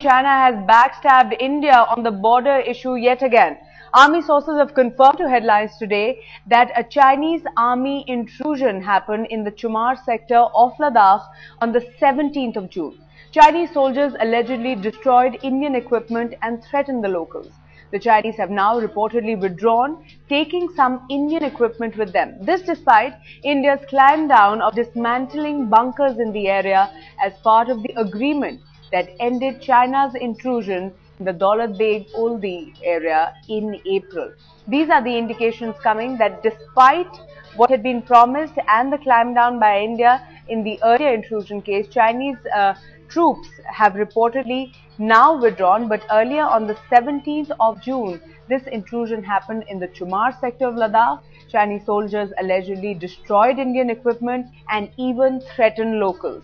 China has backstabbed India on the border issue yet again. Army sources have confirmed to headlines today that a Chinese army intrusion happened in the Chumar sector of Ladakh on the 17th of June. Chinese soldiers allegedly destroyed Indian equipment and threatened the locals. The Chinese have now reportedly withdrawn, taking some Indian equipment with them. This despite India's climb down of dismantling bunkers in the area as part of the agreement that ended China's intrusion in the Daulat Beg Oldi area in April. These are the indications coming that despite what had been promised and the climb down by India in the earlier intrusion case, Chinese troops have reportedly now withdrawn, but earlier on the 17th of June, this intrusion happened in the Chumar sector of Ladakh. Chinese soldiers allegedly destroyed Indian equipment and even threatened locals.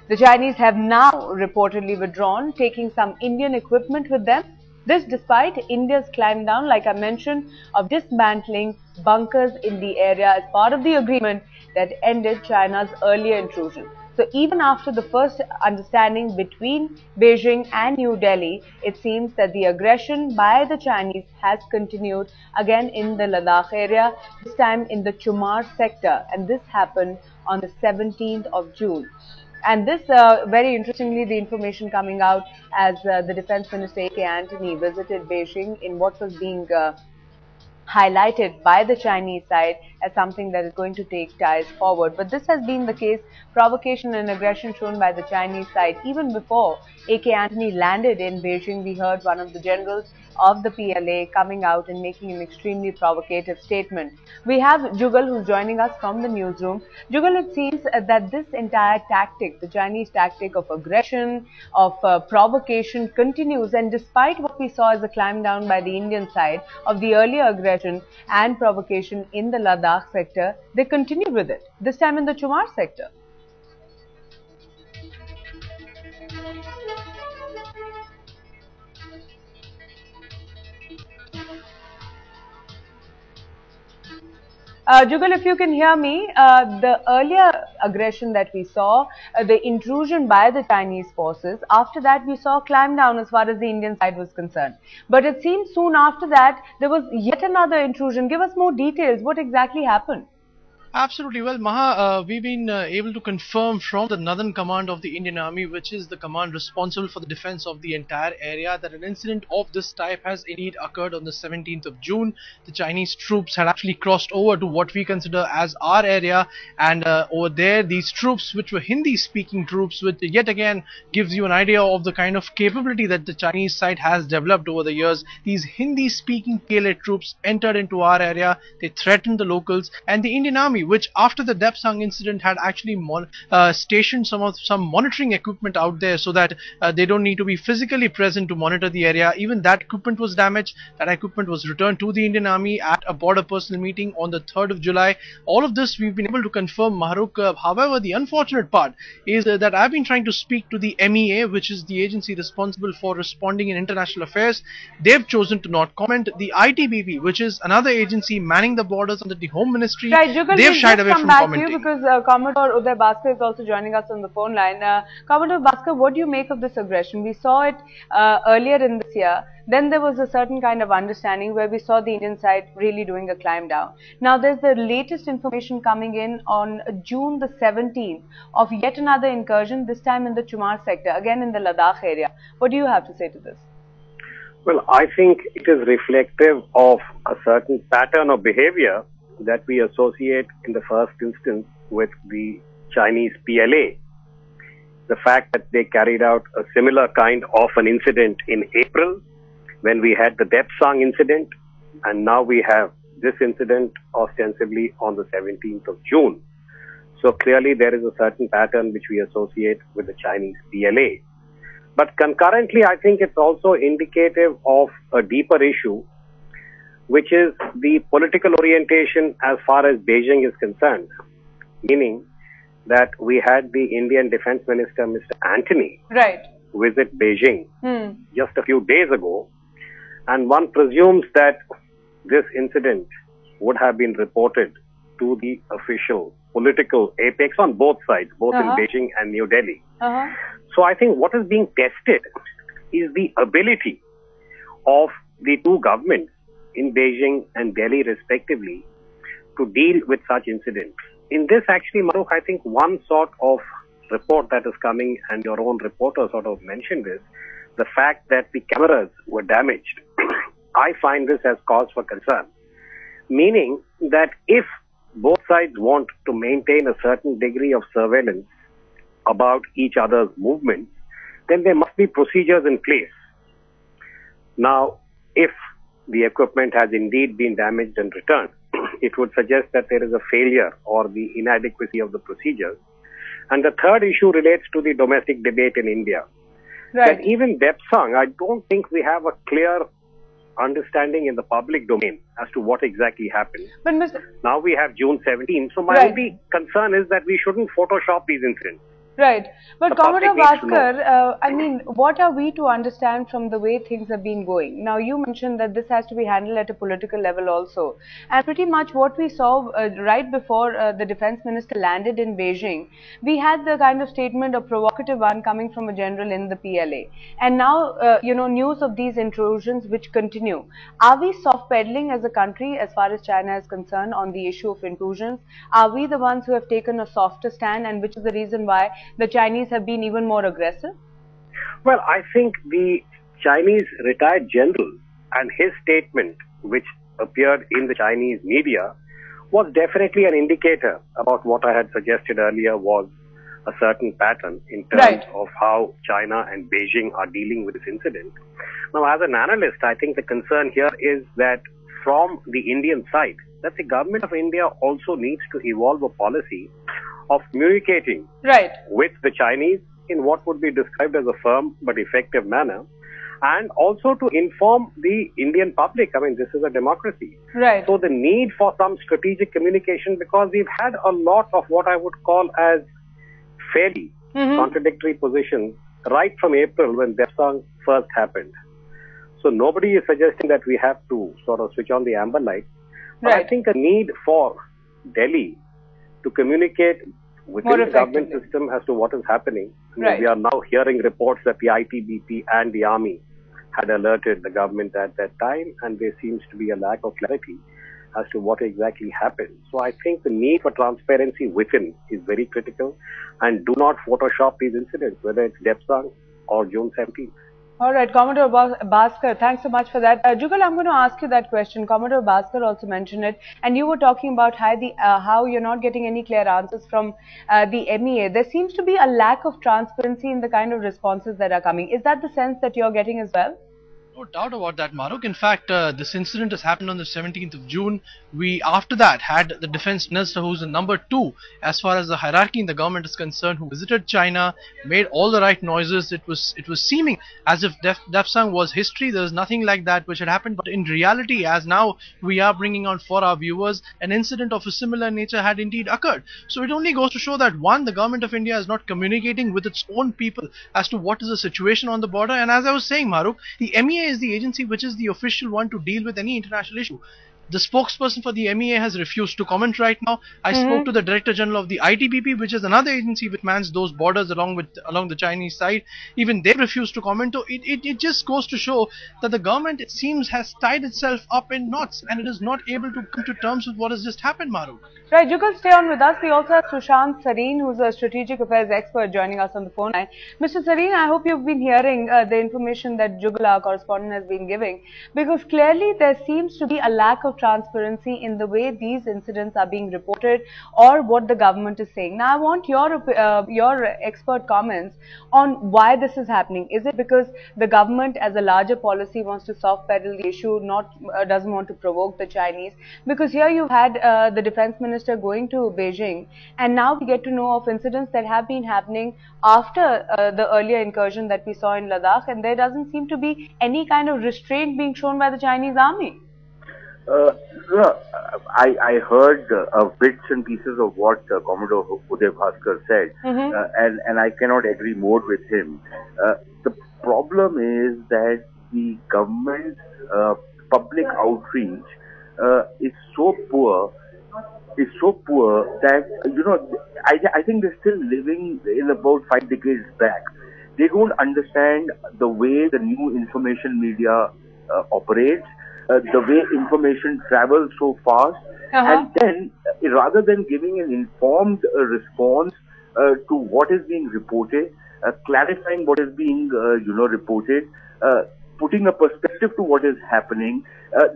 The Chinese have now reportedly withdrawn, taking some Indian equipment with them. This despite India's climb down, like I mentioned, of dismantling bunkers in the area as part of the agreement that ended China's earlier intrusion. So even after the first understanding between Beijing and New Delhi, it seems that the aggression by the Chinese has continued again in the Ladakh area, this time in the Chumar sector, and this happened on the 17th of June. And this, very interestingly, the information coming out as the Defense Minister A.K. Antony visited Beijing in what was being highlighted by the Chinese side as something that is going to take ties forward. But this has been the case, provocation and aggression shown by the Chinese side. Even before A.K. Antony landed in Beijing, we heard one of the generals of the PLA coming out and making an extremely provocative statement. We have Jugal, who's joining us from the newsroom. Jugal, it seems that this entire tactic, the Chinese tactic of aggression, of provocation continues, and despite what we saw as a climb down by the Indian side of the earlier aggression and provocation in the Ladakh sector, they continued with it, this time in the Chumar sector. Jugal, if you can hear me, the earlier aggression that we saw, the intrusion by the Chinese forces, after that we saw a climb down as far as the Indian side was concerned. But it seems soon after that, there was yet another intrusion. Give us more details. What exactly happened? Absolutely. Well, Maha, we've been able to confirm from the Northern Command of the Indian Army, which is the command responsible for the defense of the entire area, that an incident of this type has indeed occurred on the 17th of June. The Chinese troops had actually crossed over to what we consider as our area, and over there, these troops, which were Hindi-speaking troops, which yet again gives you an idea of the kind of capability that the Chinese side has developed over the years. These Hindi-speaking PLA troops entered into our area, they threatened the locals, and the Indian Army, which after the Depsang incident had actually stationed some monitoring equipment out there so that they don't need to be physically present to monitor the area. Even that equipment was damaged. That equipment was returned to the Indian Army at a border personnel meeting on the 3rd of July. All of this we've been able to confirm, Mahrukh. However, the unfortunate part is that I've been trying to speak to the MEA, which is the agency responsible for responding in international affairs. They've chosen to not comment. The ITBP, which is another agency manning the borders under the Home Ministry, they've shied away from commenting. To you because Commodore Uday Bhaskar is also joining us on the phone line. Commodore Bhaskar, what do you make of this aggression? We saw it earlier in this year. Then there was a certain kind of understanding where we saw the Indian side really doing a climb down. Now there's the latest information coming in on June the 17th of yet another incursion, this time in the Chumar sector, again in the Ladakh area. What do you have to say to this? Well, I think it is reflective of a certain pattern of behavior that we associate in the first instance with the Chinese PLA. The fact that they carried out a similar kind of an incident in April when we had the Depsang incident, and now we have this incident ostensibly on the 17th of June. So clearly there is a certain pattern which we associate with the Chinese PLA. But concurrently, I think it's also indicative of a deeper issue, which is the political orientation as far as Beijing is concerned, meaning that we had the Indian Defense Minister, Mr. Antony, visit Beijing just a few days ago, and one presumes that this incident would have been reported to the official political apex on both sides, both in Beijing and New Delhi. So I think what is being tested is the ability of the two governments in Beijing and Delhi respectively to deal with such incidents. In this actually, Maruk, I think one sort of report that is coming, and your own reporter sort of mentioned this, the fact that the cameras were damaged. I find this as cause for concern. Meaning that if both sides want to maintain a certain degree of surveillance about each other's movements, then there must be procedures in place. Now, if the equipment has indeed been damaged and returned, it would suggest that there is a failure or the inadequacy of the procedures. And the third issue relates to the domestic debate in India. Right. That even Depsang, I don't think we have a clear understanding in the public domain as to what exactly happened. But Mr. Now we have June 17, so my Right. only concern is that we shouldn't Photoshop these incidents. Right. But The Commodore public needs to Bhaskar, I mean, what are we to understand from the way things have been going? Now, you mentioned that this has to be handled at a political level also. And pretty much what we saw right before the defense minister landed in Beijing, we had the kind of statement, a provocative one, coming from a general in the PLA. And now, news of these intrusions which continue. Are we soft pedaling as a country as far as China is concerned on the issue of intrusions? Are we the ones who have taken a softer stand, and which is the reason why the Chinese have been even more aggressive? Well, I think the Chinese retired general and his statement, which appeared in the Chinese media, was definitely an indicator about what I had suggested earlier was a certain pattern in terms Right. of how China and Beijing are dealing with this incident. Now, as an analyst, I think the concern here is that from the Indian side, that the government of India also needs to evolve a policy of communicating Right. with the Chinese in what would be described as a firm but effective manner, and also to inform the Indian public. I mean, this is a democracy. Right. So the need for some strategic communication, because we've had a lot of what I would call as fairly contradictory positions right from April when Depsang first happened. So nobody is suggesting that we have to sort of switch on the amber light. But I Right. think a need for Delhi to communicate within More the government effectively. system as to what is happening. I mean, Right. we are now hearing reports that the ITBP and the army had alerted the government at that time, and there seems to be a lack of clarity as to what exactly happened. So I think the need for transparency within is very critical, and do not Photoshop these incidents, whether it's Depsang or June 17th. All right, Commodore Bhaskar, thanks so much for that. Jugal, I'm going to ask you that question. Commodore Bhaskar also mentioned it, and you were talking about how you're not getting any clear answers from the MEA. There seems to be a lack of transparency in the kind of responses that are coming. Is that the sense that you're getting as well? No doubt about that, Maruk. In fact, this incident has happened on the 17th of June. We, after that, had the defense minister, who's the number 2 as far as the hierarchy in the government is concerned, who visited China, made all the right noises. It was seeming as if Depsang was history. There was nothing like that which had happened. But in reality, as now we are bringing on for our viewers, an incident of a similar nature had indeed occurred. So it only goes to show that, one, the government of India is not communicating with its own people as to what is the situation on the border. And as I was saying, Maruk, the MEA is the agency which is the official one to deal with any international issue. The spokesperson for the MEA has refused to comment right now. I spoke to the Director General of the ITBP, which is another agency which mans those borders along the Chinese side. Even they refused to comment. So it just goes to show that the government, it seems, has tied itself up in knots, and it is not able to come to terms with what has just happened, Maruk. Right, Jugal, stay on with us. We also have Sushant Sareen, who's a strategic affairs expert, joining us on the phone line. Mr. Sareen, I hope you've been hearing the information that Jugal, our correspondent, has been giving, because clearly there seems to be a lack of transparency in the way these incidents are being reported or what the government is saying. Now, I want your expert comments on why this is happening. Is it because the government, as a larger policy, wants to soft pedal the issue, doesn't want to provoke the Chinese? Because here you've had the defense minister going to Beijing, and now we get to know of incidents that have been happening after the earlier incursion that we saw in Ladakh, and there doesn't seem to be any kind of restraint being shown by the Chinese army. I heard bits and pieces of what Commodore Uday Bhaskar said, and I cannot agree more with him. The problem is that the government's public outreach is so poor that, I think they're still living in about 5 decades back. They don't understand the way the new information media operates, the way information travels so fast, and then rather than giving an informed response to what is being reported, clarifying what is being reported, putting a perspective to what is happening,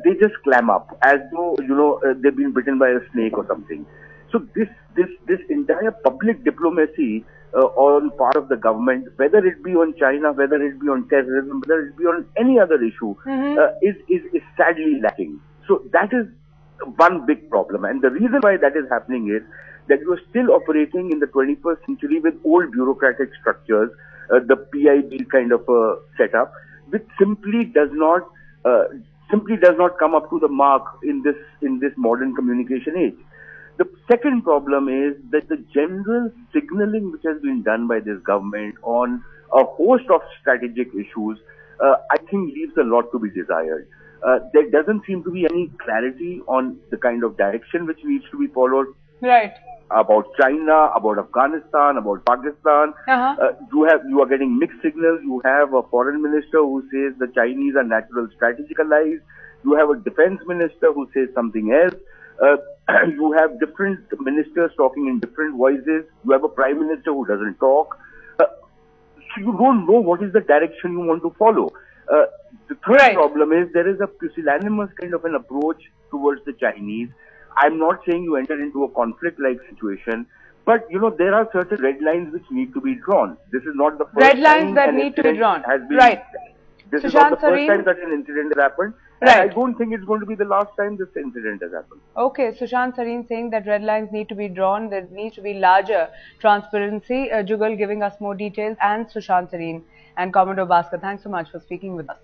they just clam up as though they've been bitten by a snake or something. So this entire public diplomacy on part of the government, whether it be on China, whether it be on terrorism, whether it be on any other issue, is sadly lacking. So that is one big problem, and the reason why that is happening is that you are still operating in the 21st century with old bureaucratic structures, the PIB kind of a setup, which simply does not come up to the mark in this modern communication age. The second problem is that the general signaling which has been done by this government on a host of strategic issues, I think leaves a lot to be desired. There doesn't seem to be any clarity on the kind of direction which needs to be followed. Right. About China, about Afghanistan, about Pakistan. You are getting mixed signals. You have a foreign minister who says the Chinese are natural strategic allies. You have a defense minister who says something else. You have different ministers talking in different voices. You have a prime minister who doesn't talk. So you don't know what is the direction you want to follow. The third problem is there is a pusillanimous kind of an approach towards the Chinese. I'm not saying you enter into a conflict-like situation, but there are certain red lines which need to be drawn. This is not the first red lines that need to be drawn. This is not the first time that an incident has happened. And I don't think it's going to be the last time this incident has happened. Okay, Sushant Sareen saying that red lines need to be drawn. There needs to be larger transparency. Jugal giving us more details, and Sushant Sareen and Commodore Bhaskar, thanks so much for speaking with us.